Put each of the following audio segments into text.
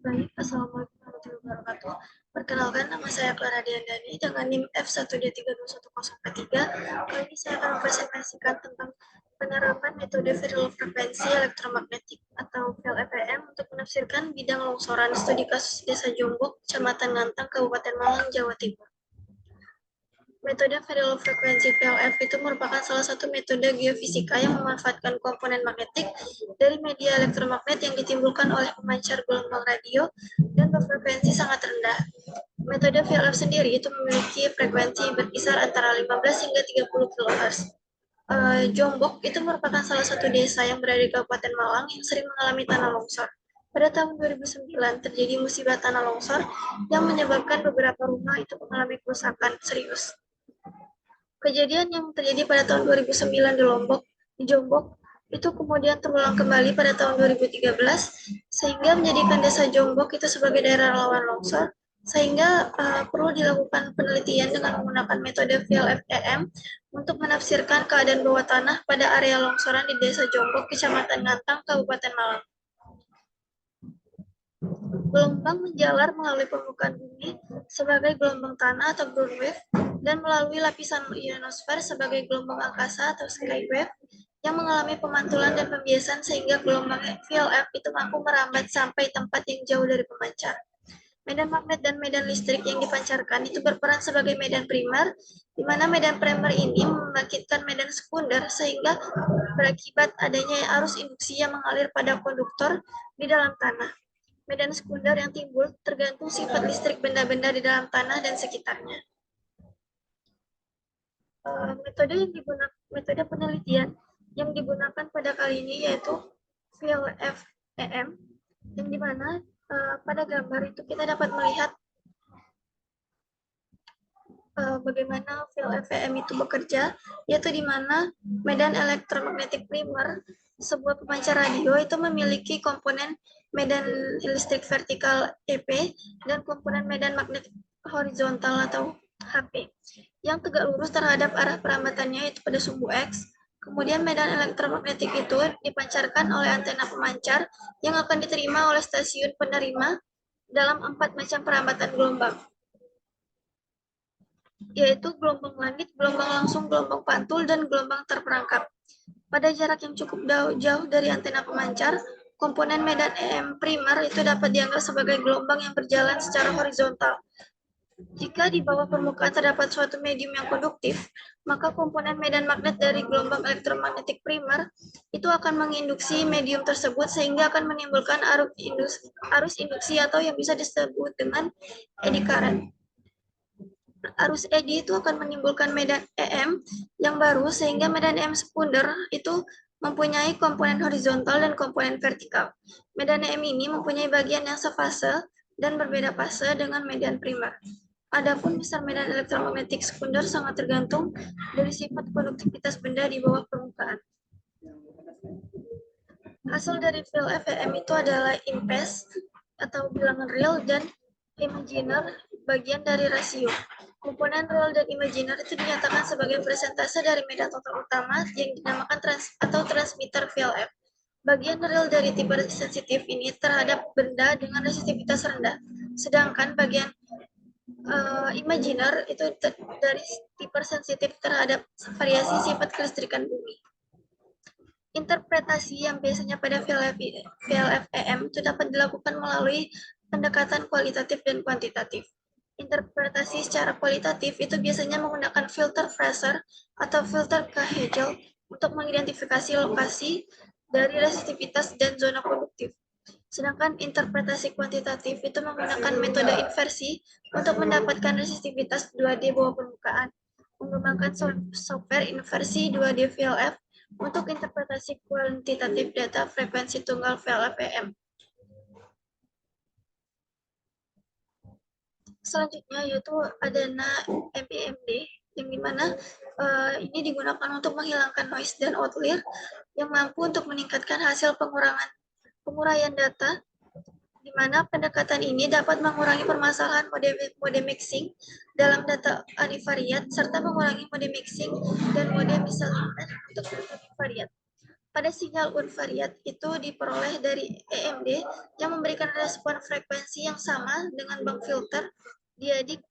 Baik, Assalamualaikum warahmatullahi wabarakatuh. Perkenalkan, nama saya Clara Diandani dengan NIM F1D32103. Kali ini saya akan mempresentasikan tentang penerapan metode variable frekuensi elektromagnetik atau VLFM untuk menafsirkan bidang longsoran studi kasus Desa Jombok, Kecamatan Ngantang, Kabupaten Malang, Jawa Timur. Metode variable frekuensi VLF itu merupakan salah satu metode geofisika yang memanfaatkan komponen magnetik dari media elektromagnet yang ditimbulkan oleh pemancar gelombang radio dan berfrekuensi sangat rendah. Metode VLF sendiri itu memiliki frekuensi berkisar antara 15 hingga 30 kHz. Jombok itu merupakan salah satu desa yang berada di Kabupaten Malang yang sering mengalami tanah longsor. Pada tahun 2009 terjadi musibah tanah longsor yang menyebabkan beberapa rumah itu mengalami kerusakan serius. Kejadian yang terjadi pada tahun 2009 di Jombok, itu kemudian terulang kembali pada tahun 2013, sehingga menjadikan desa Jombok itu sebagai daerah rawan longsor, sehingga perlu dilakukan penelitian dengan menggunakan metode VLFEM untuk menafsirkan keadaan bawah tanah pada area longsoran di desa Jombok, Kecamatan Ngantang, Kabupaten Malang. Gelombang menjalar melalui permukaan bumi sebagai gelombang tanah atau ground wave dan melalui lapisan ionosfer sebagai gelombang angkasa atau sky wave yang mengalami pemantulan dan pembiasan sehingga gelombang VLF itu mampu merambat sampai tempat yang jauh dari pemancar. Medan magnet dan medan listrik yang dipancarkan itu berperan sebagai medan primer, di mana medan primer ini membangkitkan medan sekunder sehingga berakibat adanya arus induksi yang mengalir pada konduktor di dalam tanah. Medan sekunder yang timbul tergantung sifat listrik benda-benda di dalam tanah dan sekitarnya. Metode penelitian yang digunakan pada kali ini yaitu VLFEM, yang dimana pada gambar itu kita dapat melihat bagaimana VLFEM itu bekerja, yaitu di mana medan elektromagnetik primer sebuah pemancar radio itu memiliki komponen medan listrik vertikal EP dan komponen medan magnetik horizontal atau HP yang tegak lurus terhadap arah perambatannya yaitu pada sumbu X. Kemudian medan elektromagnetik itu dipancarkan oleh antena pemancar yang akan diterima oleh stasiun penerima dalam 4 macam perambatan gelombang, yaitu gelombang langit, gelombang langsung, gelombang pantul, dan gelombang terperangkap. Pada jarak yang cukup jauh dari antena pemancar, komponen medan EM primer itu dapat dianggap sebagai gelombang yang berjalan secara horizontal. Jika di bawah permukaan terdapat suatu medium yang konduktif, maka komponen medan magnet dari gelombang elektromagnetik primer itu akan menginduksi medium tersebut sehingga akan menimbulkan arus induksi atau yang bisa disebut dengan eddy current. Arus eddy itu akan menimbulkan medan EM yang baru sehingga medan EM sekunder itu mempunyai komponen horizontal dan komponen vertikal. Medan EM ini mempunyai bagian yang sefase dan berbeda fase dengan medan primer. Adapun besar medan elektromagnetik sekunder sangat tergantung dari sifat konduktivitas benda di bawah permukaan. Hasil dari VLFEM itu adalah impes atau bilangan real dan imaginer bagian dari rasio. Komponen real dan imaginer itu dinyatakan sebagai persentase dari medan total utama yang dinamakan transmitter VLF. Bagian real dari tipe sensitif ini terhadap benda dengan resistitivitas rendah, sedangkan bagian imaginer itu dari tipe sensitif terhadap variasi sifat kelistrikan bumi. Interpretasi yang biasanya pada VLFEM itu dapat dilakukan melalui pendekatan kualitatif dan kuantitatif. Interpretasi secara kualitatif itu biasanya menggunakan filter Fraser atau filter Kahegel untuk mengidentifikasi lokasi dari resistivitas dan zona konduktif. Sedangkan interpretasi kuantitatif itu menggunakan metode inversi untuk mendapatkan resistivitas 2D bawah permukaan, mengembangkan software inversi 2D VLF untuk interpretasi kuantitatif data frekuensi tunggal VLFEM. Selanjutnya yaitu adana MIMD, yang dimana ini digunakan untuk menghilangkan noise dan outlier yang mampu untuk meningkatkan hasil penguraian data, di mana pendekatan ini dapat mengurangi permasalahan mode mixing dalam data univariat serta mengurangi mode mixing dan mode misalignment untuk data univariat. pada sinyal unvariat itu diperoleh dari EMD yang memberikan respon frekuensi yang sama dengan bank filter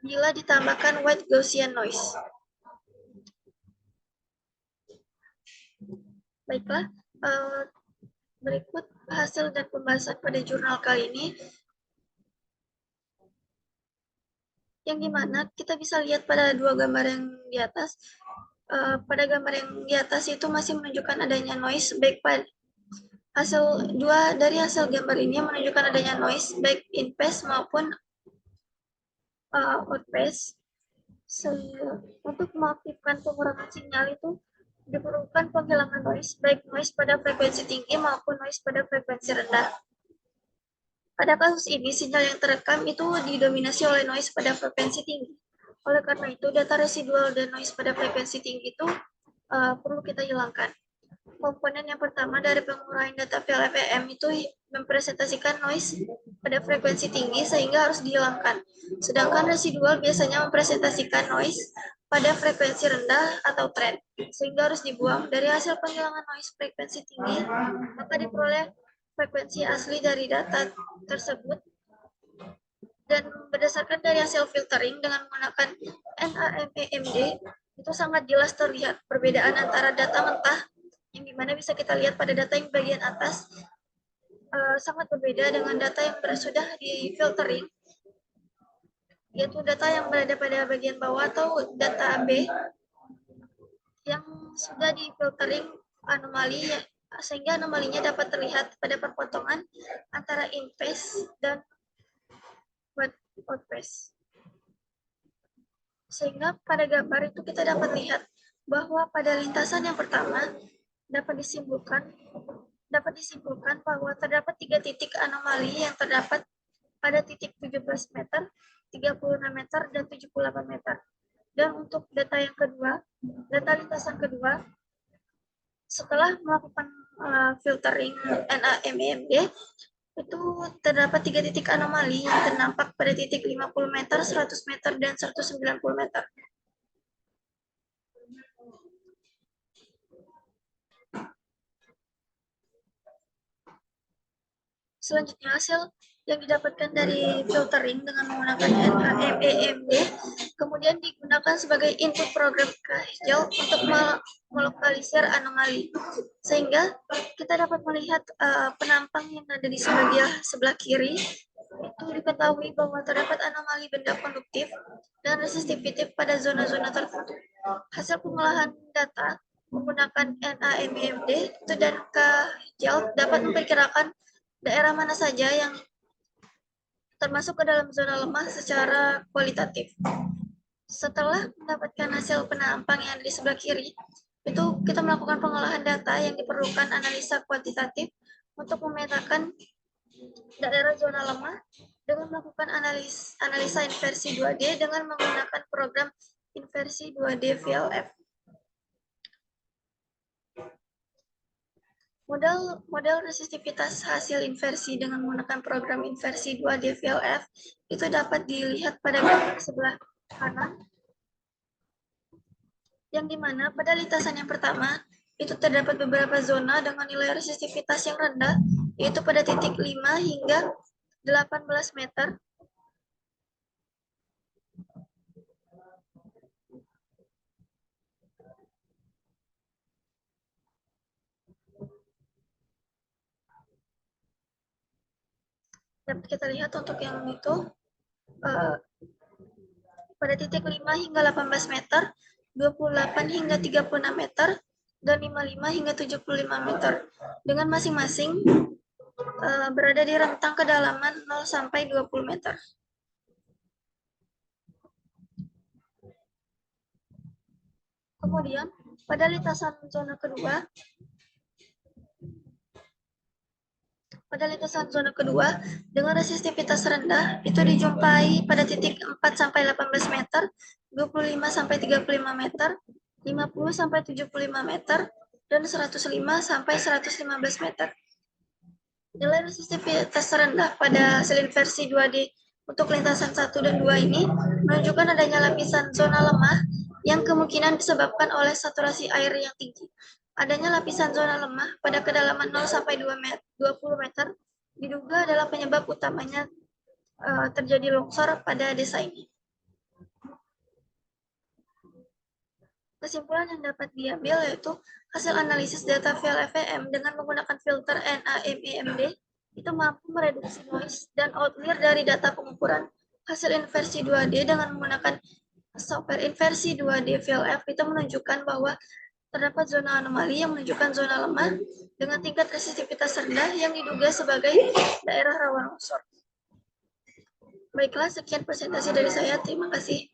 bila ditambahkan white Gaussian noise. Baiklah, berikut hasil dan pembahasan pada jurnal kali ini, yang dimana kita bisa lihat pada dua gambar yang di atas. Pada gambar yang di atas itu masih menunjukkan adanya noise, baik pada dari hasil gambar ini menunjukkan adanya noise baik in phase maupun out phase. Untuk mengaktifkan pengurangan sinyal itu diperlukan penghilangan noise, baik noise pada frekuensi tinggi maupun noise pada frekuensi rendah. Pada kasus ini, sinyal yang terekam itu didominasi oleh noise pada frekuensi tinggi. Oleh karena itu, data residual dan noise pada frekuensi tinggi itu perlu kita hilangkan. Komponen yang pertama dari penguraian data VLFM itu mempresentasikan noise pada frekuensi tinggi sehingga harus dihilangkan. Sedangkan residual biasanya mempresentasikan noise pada frekuensi rendah atau trend sehingga harus dibuang. Dari hasil penghilangan noise frekuensi tinggi, maka diperoleh frekuensi asli dari data tersebut, dan berdasarkan dari hasil filtering dengan menggunakan NAMEMD itu sangat jelas terlihat perbedaan antara data mentah yang dimana bisa kita lihat pada data yang bagian atas sangat berbeda dengan data yang sudah di filtering, yaitu data yang berada pada bagian bawah atau data B yang sudah di filtering anomali, sehingga anomalinya dapat terlihat pada perpotongan antara in phase dan out phase. Sehingga pada gambar itu kita dapat lihat bahwa pada lintasan yang pertama dapat disimpulkan bahwa terdapat 3 titik anomali yang terdapat pada titik 17 meter, 36 meter, dan 78 meter. Dan untuk data yang kedua, data lintasan kedua, setelah melakukan filtering NAMEMD, itu terdapat 3 titik anomali yang terdampak pada titik 50 meter, 100 meter, dan 190 meter. Selanjutnya, hasil yang didapatkan dari filtering dengan menggunakan NAMEMD kemudian digunakan sebagai input program Kahjel untuk melokalisir anomali, sehingga kita dapat melihat penampang yang ada di sebelah kiri itu diketahui bahwa terdapat anomali benda konduktif dan resistivity pada zona-zona tertentu. Hasil pengolahan data menggunakan NAMEMD itu dan Kahjel dapat memperkirakan daerah mana saja yang termasuk ke dalam zona lemah secara kualitatif. Setelah mendapatkan hasil penampang yang ada di sebelah kiri, itu kita melakukan pengolahan data yang diperlukan analisa kuantitatif untuk memetakan daerah zona lemah dengan melakukan analisa inversi 2D dengan menggunakan program inversi 2D VLF. Model resistivitas hasil inversi dengan menggunakan program inversi 2D VLF itu dapat dilihat pada gambar sebelah kanan, yang dimana pada lintasan yang pertama itu terdapat beberapa zona dengan nilai resistivitas yang rendah, yaitu pada titik 5 hingga 18 meter. Dapat kita lihat untuk yang itu pada titik 5 hingga 18 meter, 28 hingga 36 meter, dan 55 hingga 75 meter, dengan masing-masing berada di rentang kedalaman 0 sampai 20 meter. Kemudian, pada lintasan zona kedua, dengan resistivitas rendah itu dijumpai pada titik 4 sampai 18 meter, 25 sampai 35 meter, 50 sampai 75 meter, dan 105 sampai 115 meter. Nilai resistivitas rendah pada hasil inversi 2D untuk lintasan 1 dan 2 ini menunjukkan adanya lapisan zona lemah yang kemungkinan disebabkan oleh saturasi air yang tinggi. adanya lapisan zona lemah pada kedalaman 0 sampai 20 meter diduga adalah penyebab utamanya terjadi longsor pada desa ini. Kesimpulan yang dapat diambil yaitu hasil analisis data VLFVM dengan menggunakan filter NAMEMD itu mampu mereduksi noise dan outlier dari data pengukuran hasil inversi 2D dengan menggunakan software inversi 2D VLF itu menunjukkan bahwa terdapat zona anomali yang menunjukkan zona lemah dengan tingkat resistivitas rendah yang diduga sebagai daerah rawan longsor. Baiklah, sekian presentasi dari saya. Terima kasih.